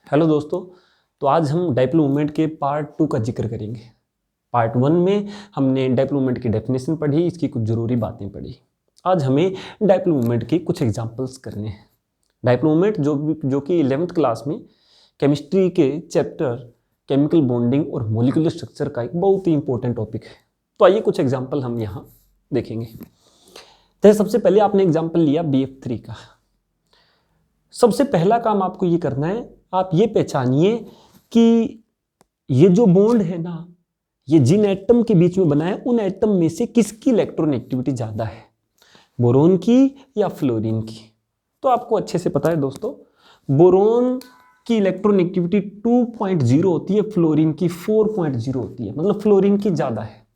Hello दोस्तों। तो आज हम डाइपोल मूवमेंट के पार्ट 2 का जिक्र करेंगे। पार्ट 1 में हमने डाइपोल मूवमेंट की डेफिनेशन पढ़ी, इसकी कुछ ज़रूरी बातें पढ़ी। आज हमें डाइपोल मूवमेंट के कुछ एग्जांपल्स करने हैं। डाइपोल मूवमेंट जो कि 11th क्लास में केमिस्ट्री के चैप्टर केमिकल बॉन्डिंग और मॉलिक्यूलर स्ट्रक्चर का एक बहुत ही इंपॉर्टेंट टॉपिक है। तो आइए कुछ एग्जाम्पल हम यहाँ देखेंगे। जैसे सबसे पहले आपने एग्जाम्पल लिया BF3 का। सबसे पहला काम आपको ये करना है, आप ये पहचानिए कि ये जो बॉन्ड है ना, ये जिन एटम के बीच में बना है उन एटम में से किसकी इलेक्ट्रॉनेगेटिविटी ज़्यादा है, बोरोन की या फ्लोरीन की। तो आपको अच्छे से पता है दोस्तों, बोरोन की इलेक्ट्रॉनेगेटिविटी 2.0 होती है, फ्लोरीन की 4.0 होती है, मतलब फ्लोरीन की ज़्यादा है।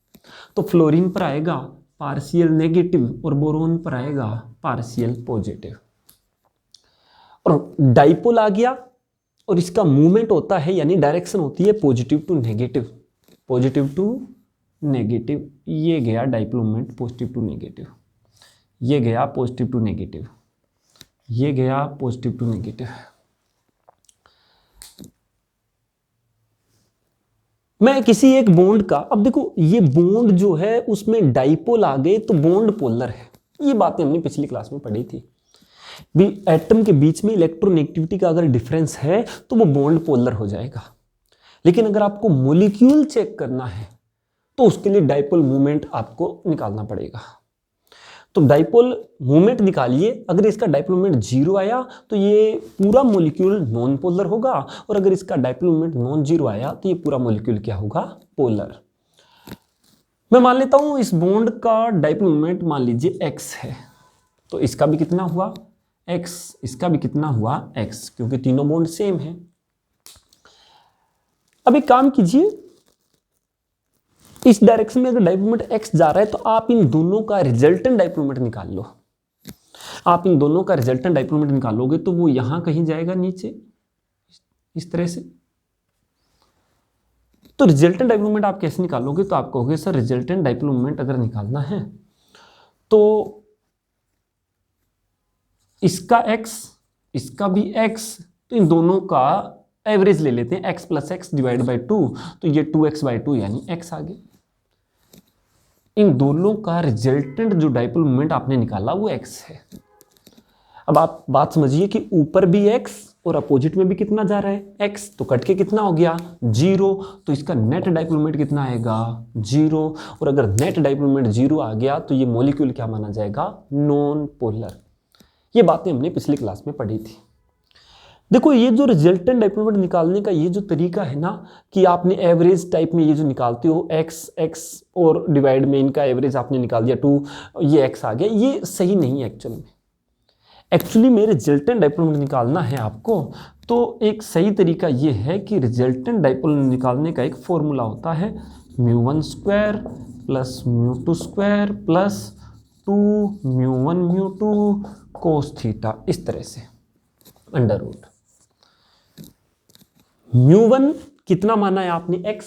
तो फ्लोरीन पर आएगा पार्शियल नेगेटिव और बोरोन पर आएगा पार्शियल पॉजिटिव। और डाइपोल आ गया और इसका मूवमेंट होता है यानी डायरेक्शन होती है positive to negative, positive to negative. ये गया dipole movement positive to negative, ये गया पॉजिटिव टू नेगेटिव, ये गया पॉजिटिव टू नेगेटिव। मैं किसी एक बॉन्ड का, अब देखो ये बॉन्ड जो है उसमें डाइपोल आ गए तो बॉन्ड पोलर है। ये बातें हमने पिछली क्लास में पढ़ी थी। भी एटम के बीच में इलेक्ट्रोनेगेटिविटी का अगर डिफरेंस है तो वो बॉन्ड पोलर हो जाएगा। लेकिन अगर आपको मॉलिक्यूल चेक करना है तो उसके लिए डाइपोल मूवमेंट आपको निकालना पड़ेगा। तो डाइपोल मूवमेंट निकालिए, अगर इसका डाइपोल मूवमेंट 0 आया तो ये पूरा मॉलिक्यूल नॉन पोलर होगा, और अगर इसका डाइपोल मूवमेंट नॉन 0 आया तो ये पूरा मॉलिक्यूल क्या होगा, पोलर। मैं मान लेता हूं इस बॉन्ड का डाइपोल मूवमेंट मान लीजिए x है, तो इसका भी कितना हुआ x, इसका भी कितना हुआ x, क्योंकि तीनों बॉन्ड सेम है। अब एक काम कीजिए, इस डायरेक्शन में अगर डाइपोल मोमेंट x जा रहा है तो आप इन दोनों का रिजल्टेंट डाइपोल मोमेंट निकाल लो। आप इन दोनों का रिजल्टेंट डाइपोल मोमेंट निकालोगे तो वो यहां कहीं जाएगा नीचे इस तरह से। तो रिजल्टेंट डाइपोल मोमेंट आप कैसे निकालोगे, तो आप कहोगे सर रिजल्टेंट डाइपोल मोमेंट अगर निकालना है तो इसका x, इसका भी x, तो इन दोनों का एवरेज ले लेते हैं, x plus x divide by 2, तो ये 2x/2 यानी x आ गया। इन दोनों का रिजल्टेंट जो डाइपोल मोमेंट आपने निकाला वो x है। अब आप बात समझिए कि ऊपर भी x और अपोजिट में भी कितना जा रहा है x, तो कट के कितना हो गया 0, तो इसका नेट डाइपोल मोमेंट कितना आएगा 0। और अगर नेट डाइपोल मोमेंट 0 आ गया तो ये मॉलिक्यूल क्या माना जाएगा, नॉन पोलर। ये बातें हमने पिछली क्लास में पढ़ी थी। देखो ये जो रिजल्टेंट डाइपोल मोमेंट निकालने का ये जो तरीका है ना, कि आपने एवरेज टाइप में ये जो निकालते हो x और डिवाइड में इनका एवरेज आपने निकाल दिया 2, ये x आ गया, ये सही नहीं है एक्चुअल में। एक्चुअली में रिजल्टेंट डाइपोल मोमेंट निकालना है आपको तो एक सही तरीका ये है कि रिजल्टेंट डाइपोल निकालने का एक फॉर्मूला होता है μ1² प्लस μ2² प्लस 2μ1 μ2 cos थीटा, इस तरह से अंडर रूट। μ1 कितना माना है आपने x,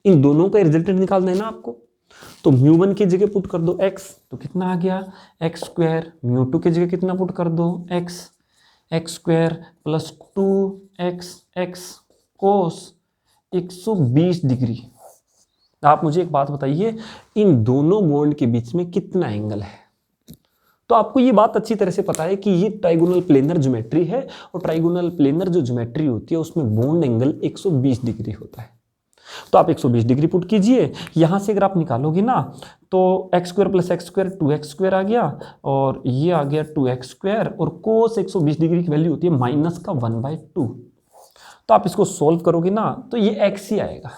इन दोनों का रिजल्टेंट निकालना है ना आपको, तो μ1 की जगह पुट कर दो x, तो कितना आ गया x², μ2 की जगह कितना पुट कर दो x² plus 2x cos 120 degree. आप मुझे एक बात बताइए, इन दोनों बॉन्ड के बीच में कितना एंगल है, तो आपको ये बात अच्छी तरह से पता है कि ये ट्राइगोनल प्लेनर ज्योमेट्री है, और ट्राइगोनल प्लेनर जो ज्योमेट्री होती है उसमें बॉन्ड एंगल 120 डिग्री होता है। तो आप 120 डिग्री पुट कीजिए, यहां से अगर आप निकालोगे ना तो x² प्लस x² 2x² आ गया, और ये आ गया 2x², और कोस 120 डिग्री की वैल्यू होती है -1/2। तो आप इसको सोल्व करोगे ना तो ये x ही आएगा।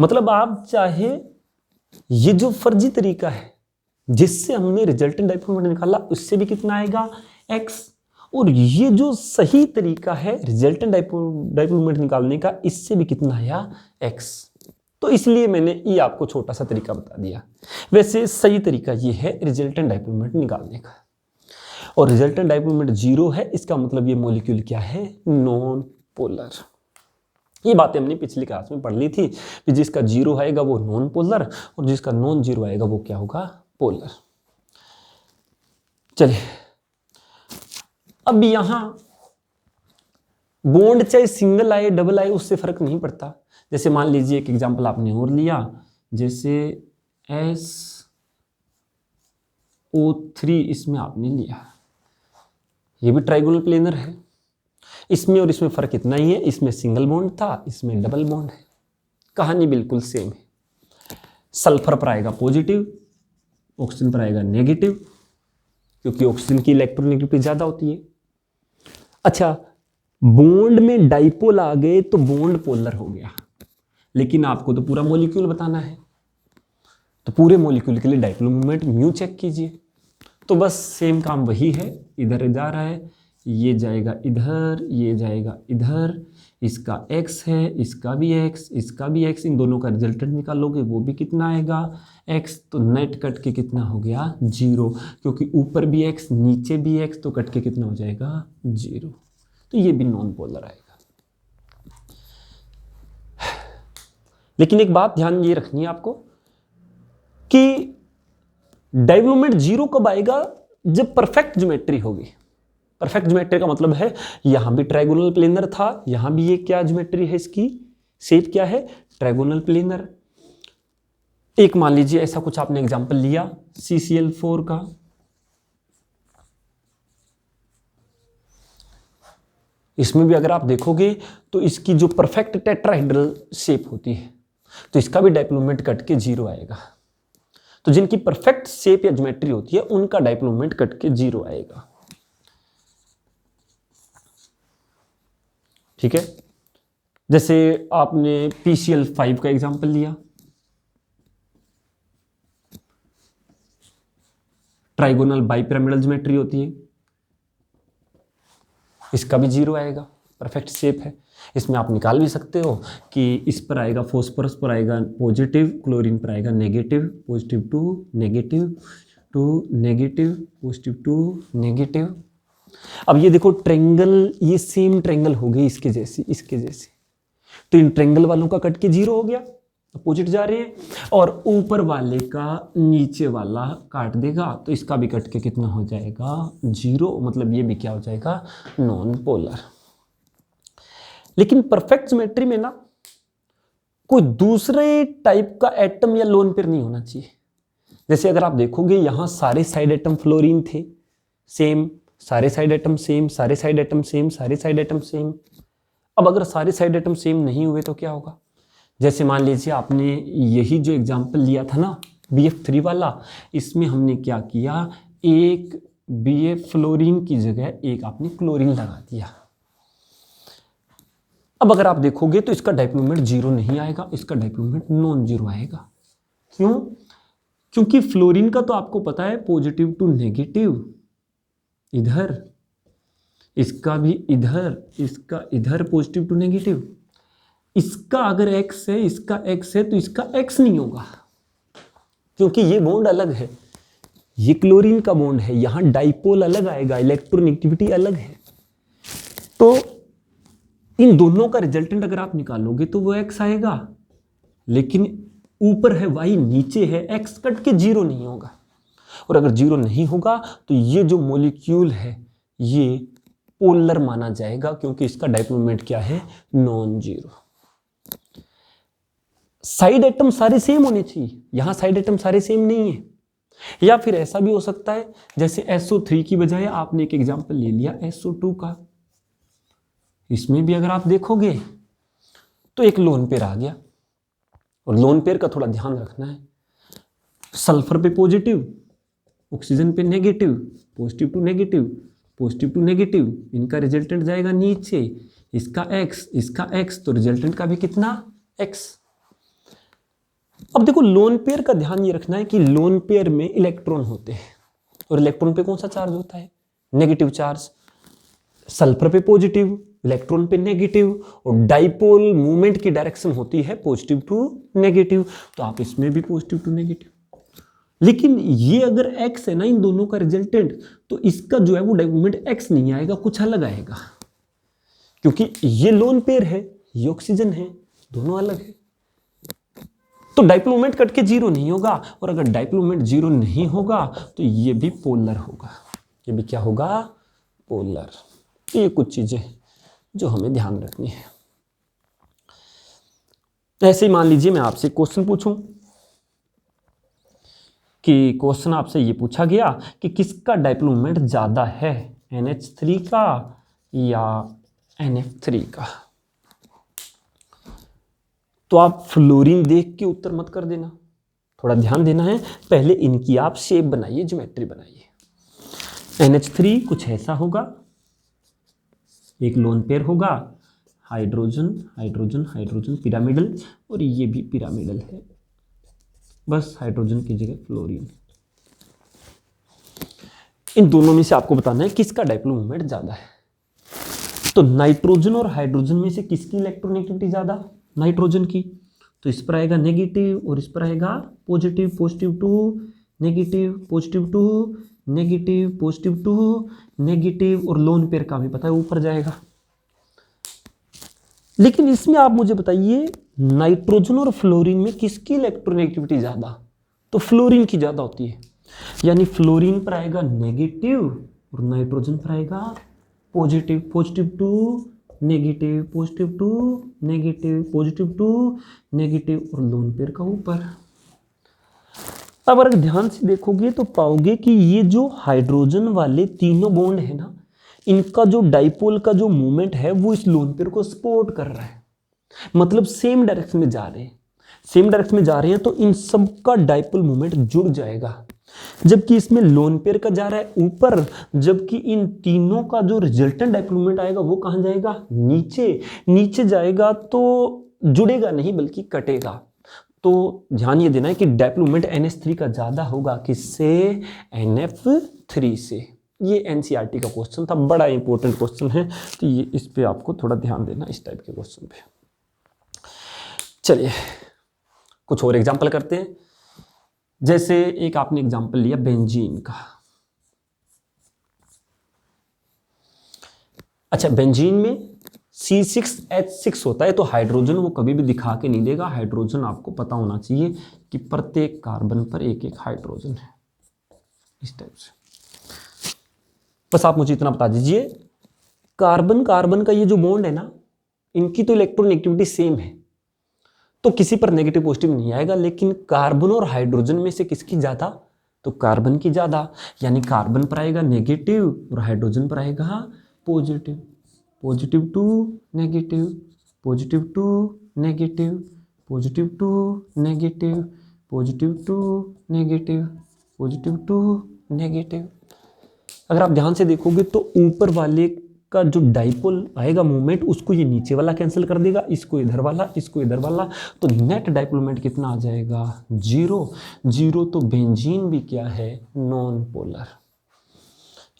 मतलब आप चाहे ये जो फर्जी तरीका है जिससे हमने रिजल्टेंट डाइपोल मोमेंट निकाला उससे भी कितना आएगा x, और ये जो सही तरीका है रिजल्टेंट डाइपोल मोमेंट निकालने का, इससे भी कितना आया x। तो इसलिए मैंने ये आपको छोटा सा तरीका बता दिया। वैसे सही तरीका ये है रिजल्टेंट डाइपोल मोमेंट निकालने का, और रिजल्टेंट डाइपोल मोमेंट 0 है, इसका मतलब ये मॉलिक्यूल क्या है, नॉन पोलर। ये बातें हमने पिछली क्लास में पढ़ ली थी कि जिसका 0 आएगा वो नॉन पोलर, और जिसका नॉन 0 आएगा वो क्या होगा, पोलर। चलिए अब यहां बॉन्ड चाहे सिंगल आए डबल आए उससे फर्क नहीं पड़ता। जैसे मान लीजिए एक एग्जांपल आपने और लिया, जैसे SO3 इसमें आपने लिया, ये भी ट्राइगोनल प्लेनर है, इसमें और इसमें फर्क इतना ही है, इसमें सिंगल बॉन्ड था, इसमें डबल बॉन्ड है, कहानी बिल्कुल सेम है। सल्फर पर आएगा पॉजिटिव, ऑक्सीजन पर आएगा नेगेटिव, क्योंकि ऑक्सीजन की इलेक्ट्रोनेगेटिविटी ज्यादा होती है। अच्छा, बॉन्ड में डाइपोल आ गए तो बॉन्ड पोलर हो गया, लेकिन आपको तो पूरा मॉलिक्यूल बताना है, तो पूरे मॉलिक्यूल के लिए डाइपोल मोमेंट म्यू चेक कीजिए। तो बस सेम काम वही है, इधर जा रहा है, ये जाएगा इधर, ये जाएगा इधर, इसका x है, इसका भी x, इसका भी x, इन दोनों का रिजल्टेंट निकालोगे वो भी कितना आएगा x, तो नेट कट के कितना हो गया 0, क्योंकि ऊपर भी x नीचे भी x, तो कट के कितना हो जाएगा 0, तो ये भी नॉन पोलर आएगा। लेकिन एक बात ध्यान ये रखनी है आपको कि डाइपोल मोमेंट 0 कब आएगा, जब परफेक्ट ज्योमेट्री होगी। परफेक्ट ज्योमेट्री का मतलब है यहां भी ट्राइगोनल प्लेनर था, यहां भी ये क्या ज्योमेट्री है, इसकी शेप क्या है, ट्राइगोनल प्लेनर। एक मान लीजिए ऐसा कुछ आपने एग्जांपल लिया CCl4 का, इसमें भी अगर आप देखोगे तो इसकी जो परफेक्ट टेट्राहेड्रल शेप होती है, तो इसका भी डाइपोल मोमेंट कट के 0 आएगा। तो जिनकी परफेक्ट शेप या ज्योमेट्री होती है उनका डाइपोल मोमेंट कट के 0 आएगा। ठीक है, जैसे आपने PCl5 का एग्जांपल लिया, ट्राइगोनल बाइपिरामिडल ज्योमेट्री होती है, इसका भी 0 आएगा, परफेक्ट शेप है। इसमें आप निकाल भी सकते हो कि इस पर आएगा फॉस्फोरस पर आएगा पॉजिटिव, क्लोरीन पर आएगा negative, positive to negative to negative, positive to negative. अब ये देखो ट्रेंगल, ये सेम ट्रेंगल हो गई इसके जैसी, इसके जैसी, तो इन ट्रेंगल वालों का कट के 0 हो गया, अपोजिट जा रहे हैं, और ऊपर वाले का नीचे वाला काट देगा, तो इसका भी कट के कितना हो जाएगा 0, मतलब ये भी क्या हो जाएगा नॉन पोलर। लेकिन परफेक्ट ज्योमेट्री में ना कोई दूसरे टाइप का एटम या लोन पेयर नहीं होना चाहिए। जैसे अगर आप देखोगे यहां सारे साइड एटम फ्लोरीन थे, सेम, सारे साइड एटम सेम, सारे साइड एटम सेम, सारे साइड एटम सेम। अब अगर सारे साइड एटम सेम नहीं हुए तो क्या होगा, जैसे मान लीजिए आपने यही जो एग्जांपल लिया था ना BF3 वाला, इसमें हमने क्या किया, एक BF फ्लोरीन की जगह एक आपने क्लोरीन लगा दिया। अब अगर आप देखोगे तो इसका डाइपोल मोमेंट 0 नहीं आएगा, इसका डाइपोल मोमेंट नॉन 0 आएगा। क्यों? क्योंकि फ्लोरीन का तो आपको पता है पॉजिटिव टू नेगेटिव इधर, इसका भी इधर, इसका इधर पॉजिटिव टू नेगेटिव। इसका अगर x है, इसका x है, तो इसका x नहीं होगा, क्योंकि ये बॉन्ड अलग है, ये क्लोरीन का बॉन्ड है, यहां डाइपोल अलग आएगा, इलेक्ट्रोनेगेटिविटी अलग है। तो इन दोनों का रिजल्टेंट अगर आप निकालोगे तो वो x आएगा, लेकिन ऊपर है y, नीचे है x, कट के 0 नहीं होगा। और अगर 0 नहीं होगा तो ये जो मॉलिक्यूल है ये पोलर माना जाएगा, क्योंकि इसका डाइपोल मोमेंट क्या है नॉन 0। साइड एटम सारे सेम होने चाहिए, यहां साइड एटम सारे सेम नहीं है। या फिर ऐसा भी हो सकता है जैसे SO3 की बजाय आपने एक एग्जांपल ले लिया SO2 का, इसमें भी अगर आप देखोगे तो एक लोन पेयर आ गया, और लोन पेयर का थोड़ा ध्यान रखना है, सल्फर पे पॉजिटिव, ऑक्सीजन पे negative, positive to negative, positive to negative, इनका रिजल्टेंट जाएगा नीचे, इसका x, इसका x, तो रिजल्टेंट का भी कितना x। अब देखो लोन पेयर का ध्यान ये रखना है कि लोन पेयर में इलेक्ट्रॉन होते हैं, और इलेक्ट्रॉन पे कौन सा चार्ज होता है, नेगेटिव चार्ज। सल्फर पे पॉजिटिव, इलेक्ट्रॉन पे नेगेटिव, और डाइपोल मूवमेंट की डायरेक्शन होती है पॉजिटिव टू नेगेटिव, तो आप इसमें भी पॉजिटिव टू नेगेटिव। लेकिन ये अगर x है ना इन दोनों का रिजल्टेंट, तो इसका जो है वो डाइपोल मूवमेंट x नहीं आएगा, कुछ अलग आएगा, क्योंकि ये लोन पेयर है, ये ऑक्सीजन है, दोनों अलग है। तो डाइपोल मोमेंट कट के 0 नहीं होगा, और अगर डाइपोल मोमेंट 0 नहीं होगा तो ये भी पोलर होगा, ये भी क्या होगा पोलर। ये कुछ चीजें जो हमें ध्यान रखनी है। ऐसे ही मान लीजिए मैं आपसे क्वेश्चन पूछूं कि क्वेश्चन आपसे ये पूछा गया कि किसका डाइपोल मोमेंट ज्यादा है, NH3 का या NF3 का। तो आप फ्लोरीन देख के उत्तर मत कर देना, थोड़ा ध्यान देना है। पहले इनकी आप शेप बनाइए, ज्योमेट्री बनाइए। NH3 कुछ ऐसा होगा, एक लोन पेयर होगा, हाइड्रोजन हाइड्रोजन हाइड्रोजन पिरामिडल, और ये भी पिरामिडल है, बस हाइड्रोजन की जगह फ्लोरीन। इन दोनों में से आपको बताना है किसका डाइपोल मोमेंट ज्यादा है। तो नाइट्रोजन और हाइड्रोजन में से किसकी इलेक्ट्रोनेगेटिविटी ज्यादा, नाइट्रोजन की। तो इस पर आएगा नेगेटिव और इस पर आएगा positive, positive to negative, positive to negative, positive to negative, और लोन पेयर का भी पता है ऊपर जाएगा। लेकिन इसमें आप मुझे बताइए नाइट्रोजन और फ्लोरीन में किसकी इलेक्ट्रोनेगेटिविटी ज्यादा, तो फ्लोरीन की ज्यादा होती है, यानी फ्लोरीन पर आएगा नेगेटिव और नाइट्रोजन पर आएगा positive, positive to negative, positive to negative, positive to negative, और लोन पेयर का ऊपर। अब अगर ध्यान से देखोगे तो पाओगे कि ये जो हाइड्रोजन वाले तीनों बॉन्ड है ना, इनका जो डाइपोल का जो मूवमेंट है वो इस लोन पेयर को सपोर्ट कर रहा है, मतलब सेम डायरेक्शन में जा रहे हैं, सेम डायरेक्शन में जा रहे हैं, तो इन सब का डाइपोल मूवमेंट जुड़ जाएगा। जबकि इसमें लोन पेयर का जा रहा है ऊपर, जबकि इन तीनों का जो रिजल्टेंट डाइपोल मूवमेंट आएगा वो कहां जाएगा, नीचे। नीचे जाएगा तो जुड़ेगा नहीं बल्कि कटेगा। तो ध्यान ये देना है कि डाइपोल मोमेंट NH3 का ज्यादा होगा, किससे, NF3 से। ये NCERT का क्वेश्चन था, बड़ा इंपॉर्टेंट क्वेश्चन है, तो ये इस पे आपको थोड़ा ध्यान देना, इस टाइप के क्वेश्चन पे। चलिए कुछ और एग्जांपल करते हैं। जैसे एक आपने एग्जांपल लिया बेंजीन का। अच्छा, बेंजीन में C6H6 होता है, तो हाइड्रोजन वो कभी भी दिखा के नहीं देगा। हाइड्रोजन आपको पता होना चाहिए कि प्रत्येक कार्बन पर एक एक हाइड्रोजन है, इस टाइप से। बस आप मुझे इतना बता दीजिए, कार्बन कार्बन का ये जो बॉन्ड है ना, इनकी तो इलेक्ट्रोनेगेटिविटी सेम है, तो किसी पर नेगेटिव पॉजिटिव नहीं आएगा। लेकिन कार्बन और हाइड्रोजन में से किसकी ज्यादा, तो कार्बन की ज्यादा, यानी कार्बन पर आएगा नेगेटिव और हाइड्रोजन पर आएगा positive. Positive to negative, positive to negative, positive to negative, positive to negative, positive to negative. अगर आप ध्यान से देखोगे तो ऊपर वाले का जो डाइपोल आएगा मूवमेंट, उसको ये नीचे वाला कैंसिल कर देगा, इसको इधर वाला, इसको इधर वाला, तो नेट डाइपोल मोमेंट कितना आ जाएगा, 0। 0 तो बेंजीन भी क्या है, नॉन पोलर।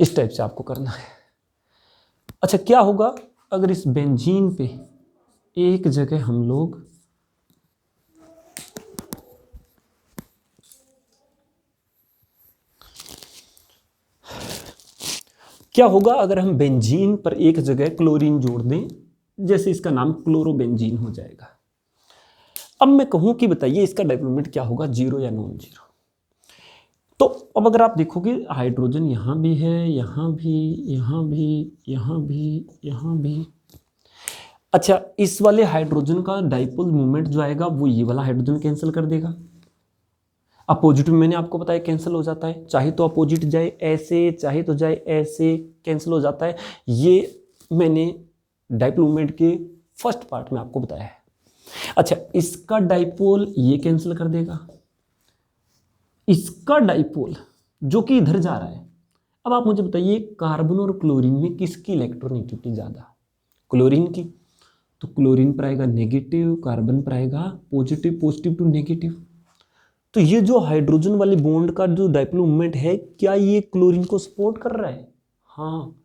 इस टाइप से आपको करना है। अच्छा, क्या होगा अगर इस बेंजीन पे एक जगह हम लोग क्या होगा अगर हम बेंजीन पर एक जगह क्लोरीन जोड़ दें, जैसे इसका नाम क्लोरोबेंजीन हो जाएगा। अब मैं कहूं कि बताइए इसका डाइपोल मोमेंट क्या होगा, 0 या नॉन 0। तो अब अगर आप देखोगे हाइड्रोजन यहां भी है, यहां भी, यहां भी, यहां भी, यहां भी। अच्छा, इस वाले हाइड्रोजन का डाइपोल मोमेंट जो आएगा वो ये वाला हाइड्रोजन कैंसिल कर देगा। अपोजिट में मैंने आपको बताया कैंसिल हो जाता है, चाहे तो अपोजिट जाए ऐसे, चाहे तो जाए ऐसे, कैंसिल हो जाता है। ये मैंने डाइपोल मोमेंट के फर्स्ट पार्ट में आपको बताया है। अच्छा, इसका डाइपोल ये कैंसिल कर देगा, इसका डाइपोल जो कि इधर जा रहा है। अब आप मुझे बताइए कार्बन और क्लोरीन में किसकी इलेक्ट्रोनेगेटिविटी ज्यादा, क्लोरीन की। तो क्लोरीन पर आएगा नेगेटिव, कार्बन पर आएगा पॉजिटिव, पॉजिटिव टू नेगेटिव। तो ये जो हाइड्रोजन वाले बॉन्ड का जो डाइपोल मोमेंट है, क्या ये क्लोरीन को सपोर्ट कर रहा है, हाँ,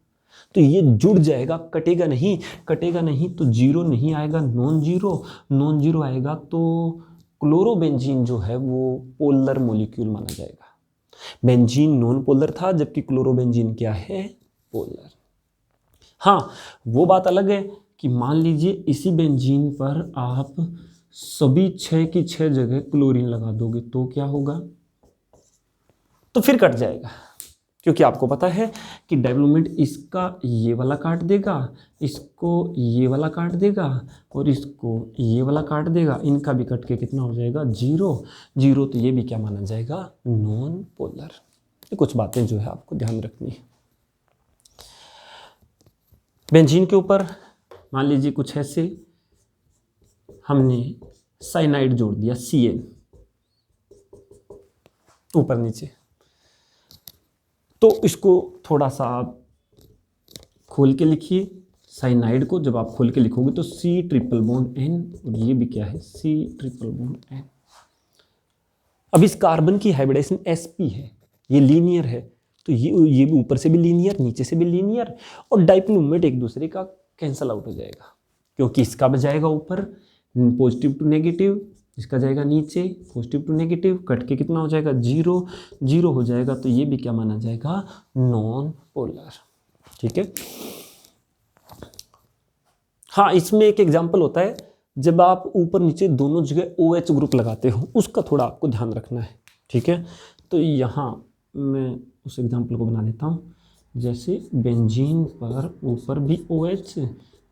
तो ये जुड़ जाएगा, कटेगा नहीं। कटेगा नहीं तो 0 नहीं आएगा, नॉन 0। नॉन 0 आएगा तो क्लोरोबेंजीन जो है वो पोलर मॉलिक्यूल माना जाएगा। बेंजीन नॉन पोलर था, जबकि क्लोरोबेंजीन क्या है, पोलर। हाँ, वो बात अलग है कि मान लीजिए इसी बेंजीन पर आप सभी 6 की 6 जगह क्लोरीन लगा दोगे तो क्या होगा, तो फिर कट जाएगा, क्योंकि आपको पता है कि डेवलपमेंट इसका ये वाला काट देगा, इसको ये वाला काट देगा और इसको ये वाला काट देगा, इनका भी कट के कितना हो जाएगा 0 0। तो ये भी क्या माना जाएगा नॉन पोलर। ये कुछ बातें जो है आपको ध्यान रखनी है। बेंजीन के ऊपर मान लीजिए कुछ ऐसे हमने साइनाइड जोड़ दिया CN ऊपर नीचे, तो इसको थोड़ा सा आप खोल के लिखिए साइनाइड को। जब आप खोल के लिखोगे तो C∧N और ये भी क्या है C∧N। अब इस कार्बन की हाइब्रिडाइजेशन sp है, ये लीनियर है, तो ये भी ऊपर से भी लीनियर नीचे से भी लीनियर, और डाइपोल मोमेंट एक दूसरे का कैंसल आउट हो जाएगा, क्योंकि इसका बजाएगा ऊपर पॉजिटिव टू नेगेटिव, इसका जाएगा नीचे पॉजिटिव टू नेगेटिव, कट के कितना हो जाएगा 0 0 हो जाएगा। तो ये भी क्या माना जाएगा नॉन पोलर। ठीक है। हाँ, इसमें एक एग्जांपल होता है जब आप ऊपर नीचे दोनों जगह OH ग्रुप लगाते हो, उसका थोड़ा आपको ध्यान रखना है। ठीक है। तो यहाँ मैं उस एग्जांपल को बना देता हूँ, जैसे बेंजीन पर ऊपर भी OH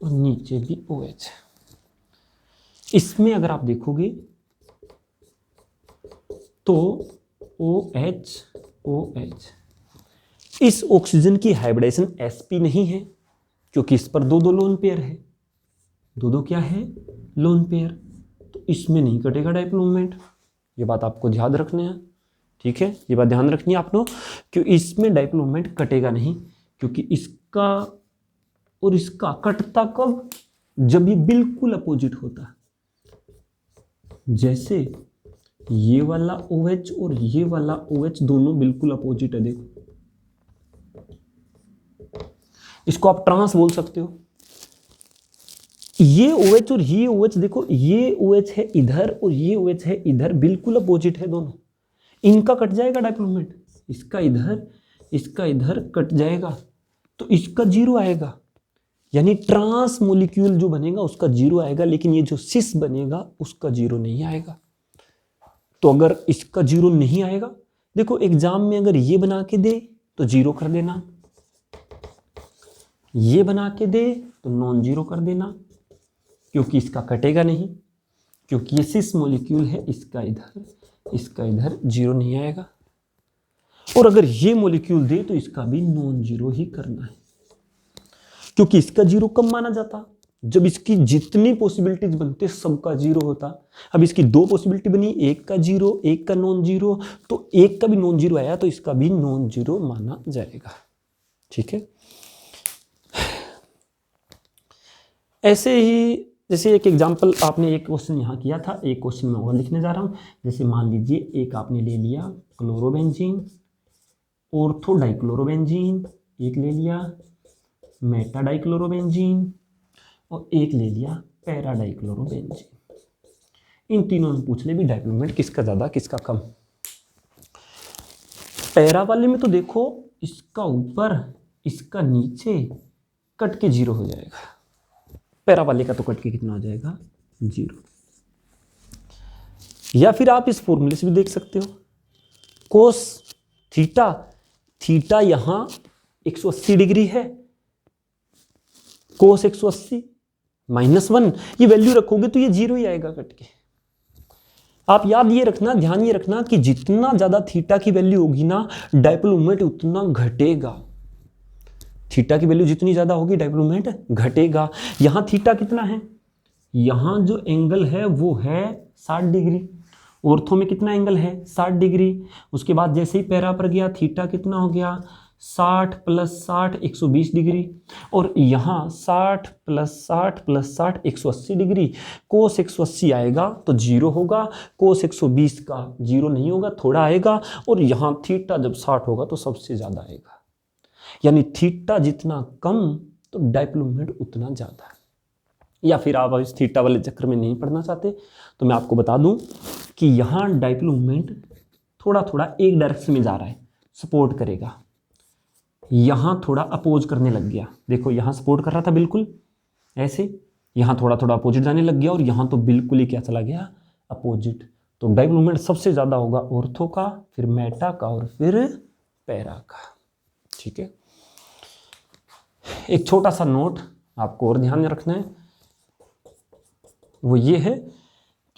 और नीचे भी OH। इसमें अगर आप देखोगे तो OH OH, इस ऑक्सीजन की हाइब्रिडाइजेशन sp नहीं है, क्योंकि इस पर दो लोन पेयर है, दो क्या है लोन पेयर, तो इसमें नहीं कटेगा डाइपोल मोमेंट। ये बात आपको याद रखना है। ठीक है, ये बात ध्यान रखनी है आपको, क्योंकि इसमें डाइपोल मोमेंट कटेगा नहीं, क्योंकि इसका और इसका कटता कब, जब ये बिल्कुल अपोजिट होता। जैसे ये वाला OH और ये वाला OH दोनों बिल्कुल अपोजिट है, देखो इसको आप ट्रांस बोल सकते हो। ये OH और ये OH, देखो ये OH है इधर और ये OH है इधर, बिल्कुल अपोजिट है दोनों, इनका कट जाएगा डाइपोल मोमेंट, इसका इधर कट जाएगा, तो इसका 0 आएगा, यानी ट्रांस मोलिक्यूल जो बनेगा उसका 0 आएगा, लेकिन ये जो सिस बनेगा उसका 0 नहीं आएगा। तो अगर इसका 0 नहीं आएगा, देखो एग्जाम में अगर ये बना के दे तो 0 कर देना, ये बना के दे तो नॉन 0 कर देना, क्योंकि इसका कटेगा नहीं, क्योंकि ये सिस मॉलिक्यूल है, इसका इधर 0 नहीं आएगा। और अगर ये मॉलिक्यूल दे तो इसका भी नॉन 0 ही करना है, क्योंकि इसका 0 कब माना जाता, जब इसकी जितनी पॉसिबिलिटीज बनते सबका 0 होता। अब इसकी 2 पॉसिबिलिटी बनी, एक का 0 एक का नॉन 0, तो एक का भी नॉन 0 आया तो इसका भी नॉन 0 माना जाएगा। ठीक है। ऐसे ही जैसे एक एग्जांपल आपने एक क्वेश्चन यहाँ किया था, एक क्वेश्चन मैं और लिखने जा रहा हूँ। जैसे मान लीजिए एक आपने ले लिया क्लोरोबेंजीन, ऑर्थो डाइक्लोरोबेंजीन, एक ले लिया मेटा डाइक्लोरोबेंजीन और एक ले लिया पैरा डाइक्लोरोबेंजीन। इन तीनों में पूछ ले भी डाइपोल मोमेंट किसका ज़्यादा किसका कम। पैरा वाले में तो देखो इसका ऊपर इसका नीचे कट के 0 हो जाएगा, पैरा वाले का तो कट के कितना हो जाएगा 0। या फिर आप इस फॉर्मूले से भी देख सकते हो, कोस थीटा यहां 180 डिग्री है, कोस 180 -1, ये वैल्यू रखोगे तो ये 0 ही आएगा कट के। आप याद ये रखना, ध्यान ये रखना कि जितना ज्यादा थीटा की वैल्यू होगी ना डाइपोल मोमेंट उतना घटेगा। थीटा की वैल्यू जितनी ज्यादा होगी डाइपोल मोमेंट घटेगा। यहां थीटा कितना है, यहां जो एंगल है वो है 60 डिग्री, ऑर्थो में कितना एंगल है 60 डिग्री। उसके बाद जैसे ही पैरा पर गया थीटा कितना हो गया 60 + 60 120 डिग्री, और यहाँ 60 + 60 + 60 180 डिग्री। कोस 180 आएगा तो 0 होगा, कोस 120 का 0 नहीं होगा, थोड़ा आएगा, और यहाँ थीटा जब 60 होगा तो सबसे ज़्यादा आएगा। यानी थीटा जितना कम तो डाइपोल मोमेंट उतना ज़्यादा। या फिर आप इस थीटा वाले चक्कर में नहीं पढ़ना चाहते तो मैं आपको बता दूं कि यहाँ डाइपोल मोमेंट थोड़ा थोड़ा एक डायरेक्शन में जा रहा है, सपोर्ट करेगा, यहाँ थोड़ा अपोज करने लग गया। देखो यहाँ सपोर्ट कर रहा था बिल्कुल ऐसे, यहाँ थोड़ा थोड़ा अपोजिट जाने लग गया, और यहाँ तो बिल्कुल ही क्या चला गया अपोजिट। तो डाइपोल मोमेंट सबसे ज़्यादा होगा ऑर्थो का, फिर मेटा का और फिर पैरा का। ठीक है। एक छोटा सा नोट आपको और ध्यान में रखना है, वो ये है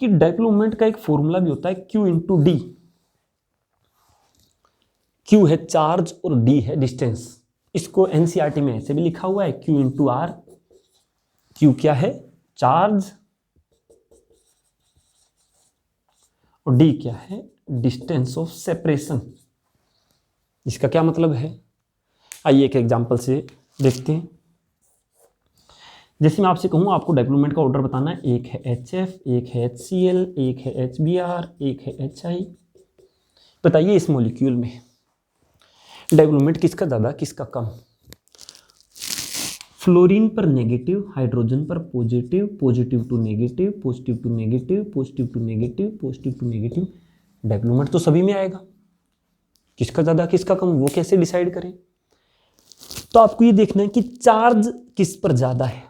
कि डाइपोल मोमेंट का एक फॉर्मूला भी होता है Q इंटू डी। Q है चार्ज और D है डिस्टेंस। इसको एनसीईआरटी में ऐसे भी लिखा हुआ है Q इंटू आर। Q क्या है? चार्ज, और D क्या है? Distance of separation. इसका क्या मतलब है? आइए एक एग्जांपल से देखते हैं। जैसे मैं आपसे कहूँ आपको डाइपोल मोमेंट का ऑर्डर बताना है, एक है HF, एक है HCl, एक है HBr, एक है HI। बताइए इस मॉलिक्यूल में डाइपोल मोमेंट किसका ज़्यादा किसका कम? फ्लोरीन पर नेगेटिव, हाइड्रोजन पर positive, positive to negative, positive to negative, positive to negative, positive to negative. Dipole moment तो सभी में आएगा, किसका ज़्यादा किसका कम वो कैसे डिसाइड करें? तो आपको ये देखना है कि चार्ज किस पर ज़्यादा है,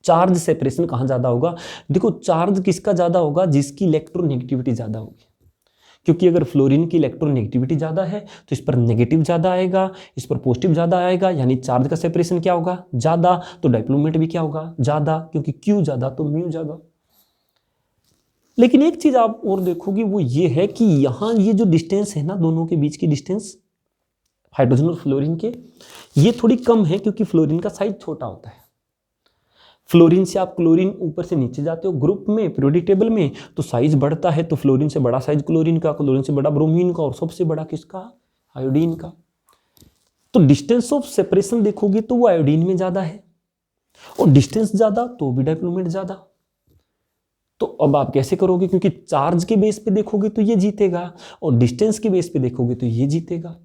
चार्ज सेपरेशन कहाँ ज़्यादा होगा। देखो चार्ज किसका ज़्यादा होगा? जिसकी इलेक्ट्रोनेगेटिविटी ज़्यादा होगी, क्योंकि अगर फ्लोरीन की इलेक्ट्रोनेगेटिविटी ज़्यादा है तो इस पर नेगेटिव ज़्यादा आएगा, इस पर पॉजिटिव ज़्यादा आएगा, यानी चार्ज का सेपरेशन क्या होगा? ज़्यादा। तो डाइपोल मोमेंट भी क्या होगा? ज़्यादा, क्योंकि Q ज़्यादा तो म्यू ज़्यादा। लेकिन एक चीज़ आप और देखोगे वो ये है कि यहाँ ये जो डिस्टेंस है ना, दोनों के बीच की डिस्टेंस हाइड्रोजन और फ्लोरीन के, ये थोड़ी कम है क्योंकि फ्लोरीन का साइज छोटा होता है। फ्लोरीन से आप क्लोरीन ऊपर से नीचे जाते हो ग्रुप में पीरियोडिक टेबल में तो साइज बढ़ता है, तो फ्लोरीन से बड़ा साइज क्लोरीन का, क्लोरीन से बड़ा ब्रोमीन का, और सबसे बड़ा किसका? आयोडीन का। तो डिस्टेंस ऑफ सेपरेशन देखोगे तो वो आयोडीन में ज़्यादा है, और डिस्टेंस ज़्यादा तो भी डाइपोल मोमेंट ज़्यादा। तो अब आप कैसे करोगे? क्योंकि चार्ज के बेस पे देखोगे तो ये जीतेगा, और डिस्टेंस के बेस पे देखोगे तो ये जीतेगा।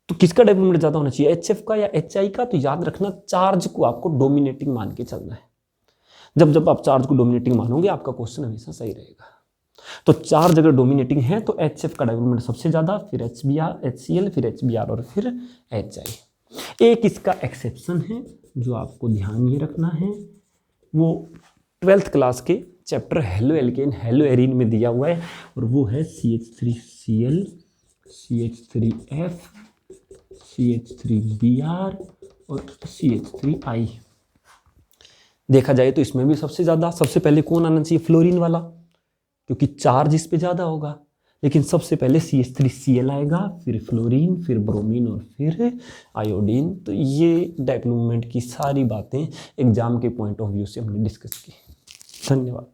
तो किसका डाइपोल मोमेंट ज़्यादा होना चाहिए, HF का या HI का? तो याद रखना चार्ज को आपको डोमिनेटिंग मान के चलना है। जब जब आप चार्ज को डोमिनेटिंग मानोगे आपका क्वेश्चन हमेशा सही रहेगा। तो चार्ज अगर डोमिनेटिंग है तो HF का डाइपोल मोमेंट सबसे ज़्यादा, फिर HBr, HCl, फिर HBr और फिर HI। एक इसका एक्सेप्शन है जो आपको ध्यान ये रखना है, वो 12th क्लास के chapter halo alkane hello arene में दिया हुआ है, और वो है CH3Cl, CH3F, CH3Br और CH3I। देखा जाए तो इसमें भी सबसे ज़्यादा सबसे पहले कौन आना चाहिए? फ्लोरीन वाला, क्योंकि चार्ज इस पे ज़्यादा होगा। लेकिन सबसे पहले CH3Cl आएगा, फिर फ्लोरीन, फिर ब्रोमीन और फिर आयोडीन। तो ये डाइपोल मोमेंट की सारी बातें एग्जाम के पॉइंट ऑफ व्यू से हमने डिस्कस की। धन्यवाद।